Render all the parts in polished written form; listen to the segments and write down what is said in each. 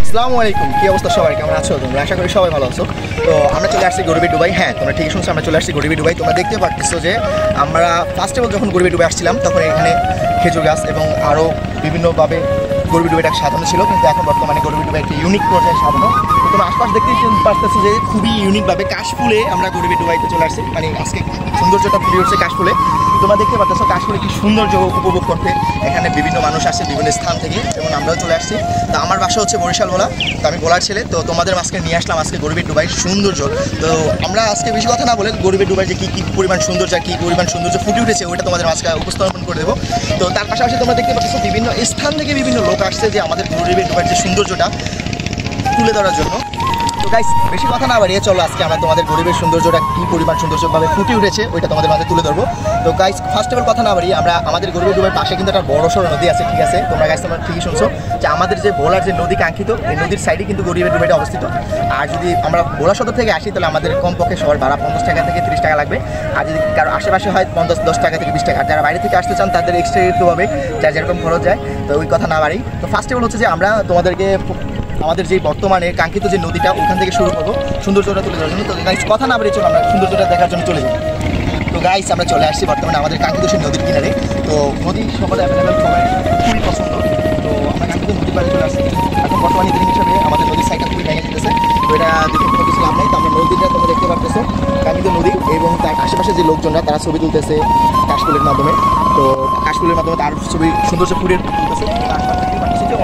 আসসালামু আলাইকুম, কি অবস্থা সবাই, কেমন আছো তোমরা? আশা করি সবাই ভালো আছো। তো আমরা চলে আসছি গরিবি ডুবাই। হ্যাঁ, তোমরা ঠিকই শুনছো, আমরা চলে আসছি গরিবি ডুবাই। তোমরা দেখতে পাচ্ছ যে আমরা ফার্স্ট অফ অল যখন গরিবি ডুবাই আসছিলাম তখন এখানে খেজুর গাছ এবং আরও বিভিন্নভাবে গরিবি ডুবাইটাকে সাজানো ছিল, কিন্তু এখন বর্তমানে গরিবি ডুবাই একটি ইউনিক পর্যায়ে সাজানো। তো তোমরা আশপাশ দেখতেই পারতেছো যে খুবই ইউনিকভাবে কাশফুলে আমরা গরিবি ডুবাইতে চলে আসছি। মানে আজকে সৌন্দর্যটা ফুটে উঠছে কাশফুলে। তোমরা দেখতে পাচ্ছ কাশফুলে কি সৌন্দর্য উপভোগ করতে এখানে বিভিন্ন মানুষ আসছে বিভিন্ন স্থান থেকে, এবং আমরাও চলে আসছি। তো আমার বাসা হচ্ছে বরিশাল বলা, তো আমি বলার ছেলে। তো তোমাদের মাঝখানে নিয়ে আসলাম আজকে গরিবি ডুবাই সৌন্দর্য। তো আমরা আজকে বেশি কথা না বলে গরিবি ডুবাই যে কী কী পরিমাণ সৌন্দর্য কী পরিমাণ সৌন্দর্য ফুটে উঠেছে ওইটা তোমাদের মাঝখানে উপস্থাপন করে দেবো। তো তার পাশাপাশি তোমরা দেখতে পাচ্ছ বিভিন্ন স্থান থেকে বিভিন্ন লোক আসছে যে আমাদের গরিবি ডুবাইয়ের যে সৌন্দর্যটা তুলে ধরার জন্য। তো গাইস, বেশি কথা না বাড়িয়ে চলো আজকে আমরা তোমাদের গরিবের সৌন্দর্যটা কী পরিমাণ সৌন্দর্যভাবে ফুটে উঠেছে ওইটা তোমাদের মাঝে তুলে ধরবো। তো গাইস, ফার্স্ট অফ অল কথা না বাড়িয়ে আমরা আমাদের গরিবের ডুবাইয়ের পাশে কিন্তু একটা বড় সড়ো নদী আছে, ঠিক আছে? তোমরা গাইস তোমরা ঠিকই শুনছো যে আমাদের যে ভোলার যে নদী কাঙ্ক্ষিত, এই নদীর সাইডে কিন্তু গরিবের ডুবাইটা অবস্থিত। আর যদি আমরা ভোলা সদর থেকে আসি তাহলে আমাদের কমপক্ষে শহর ভাড়া 50 টাকা থেকে 30 টাকা লাগবে। আর যদি কারো আশেপাশে হয় 10 টাকা থেকে 20 টাকা। আর যারা বাইরে থেকে আসতে চান তাদের এক্সট্রা একটু হবে, যার যেরকম খরচ যায়। তো ওই কথা না বাড়ি, তো ফার্স্ট অফ অল হচ্ছে যে আমরা তোমাদেরকে আমাদের যে বর্তমানে কাঙ্ক্ষিত যে নদীটা ওখান থেকে শুরু করবো সৌন্দর্যটা তুলে ধরার জন্য। তো গাইস, কথা না বেরিয়ে চলো আমরা সৌন্দর্যটা দেখার জন্য চলে যাই। তো গাইস, আমরা চলে আসছি বর্তমানে আমাদের কাঙ্ক্ষিত সেই নদীর কিনারে। তো নদী সবার অ্যাভেলেবেল, সবাই খুবই পছন্দ। তো আমরা কাঙ্ক্ষিত নদীর পাড়ে চলে আসছি। এখন বর্তমানে ইদানিং হিসাবে আমাদের নদীর সাইডটা খুবই ভেঙে যেতেছে। তো এটা দেখে কোনো কিছু লাভ নেই। তো আমরা নদীটা তোমরা দেখতে পারতেছো কাঙ্ক্ষিত নদী, এবং তার আশেপাশে যে লোকজনরা তারা ছবি তুলতেছে কাশফুলের মাধ্যমে। তো কাশফুলের মাধ্যমে তার ছবি সৌন্দর্য ফুটে তুলতেছে।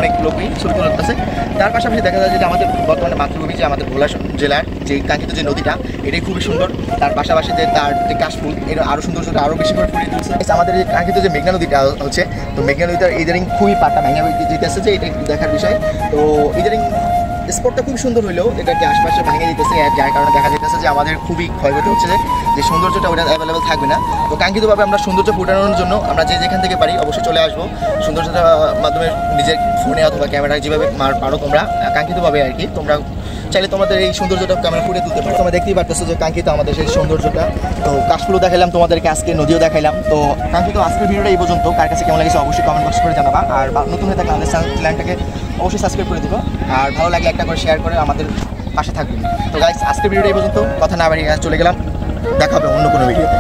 অনেক লোকই ছবি তুলতেছে। তার পাশাপাশি দেখা যায় যে আমাদের বর্তমানে মাতৃভূমি যে আমাদের ভোলা জেলার যে কাঙ্ক্ষিত যে নদীটা এটাই খুবই সুন্দর। তার পাশাপাশি যে তার যে কাশফুল এর আরও সৌন্দর্যটা আরও বেশি করে ফুটিয়ে তুলছে। আমাদের যে কাঙ্ক্ষিত যে মেঘনা নদীটা হচ্ছে, তো মেঘনা নদীটা ইদারিং খুবই পাটা ভেঙে যেতেছে, যে এটা একটু দেখার বিষয়। তো ইদারিং স্পটটা খুব সুন্দর হলেও এটাকে আশপাশে ভেঙে দিতেছে, যার কারণে দেখা যেতেছে যে আমাদের খুবই ক্ষয়ক্ষতি হচ্ছে, যে সৌন্দর্যটা ওটা অ্যাভেলেবেল থাকবে না। তো কাঙ্ক্ষিতভাবে আমরা সৌন্দর্য ফুটানোর জন্য আমরা যে যেখান থেকে পারি অবশ্যই চলে আসবো। সৌন্দর্যতার মাধ্যমে নিজের ফোনে অথবা ক্যামেরায় যেভাবে পারো তোমরা কাঙ্ক্ষিতভাবে আর কি, তোমরা চাইলে তোমাদের এই সৌন্দর্যটা ক্যামেরা ফুটে তুলতে পারো। তোমরা দেখতেই পারতেছো যে কাঙ্ক্ষিত আমাদের সেই সৌন্দর্যটা। তো কাশফুলও দেখাইলাম তোমাদেরকে, আজকে নদীও দেখাইলাম। তো কাঙ্ক্ষিত আজকের ভিডিওটা এই পর্যন্ত। কার কাছে কেমন লাগছে অবশ্যই কমেন্ট বক্স করে জানাবা। আর নতুন হয়ে থাকলে আমাদের চ্যানেলটাকে অবশ্যই সাবস্ক্রাইব করে দিবো, আর ভালো লাগলে একটা করে শেয়ার করে আমাদের পাশে থাকবেন। তো গাইস, আজকের ভিডিওটা এই পর্যন্ত। কথা না বাড়িয়ে চলে গেলাম, দেখা হবে অন্য কোনো ভিডিওতে।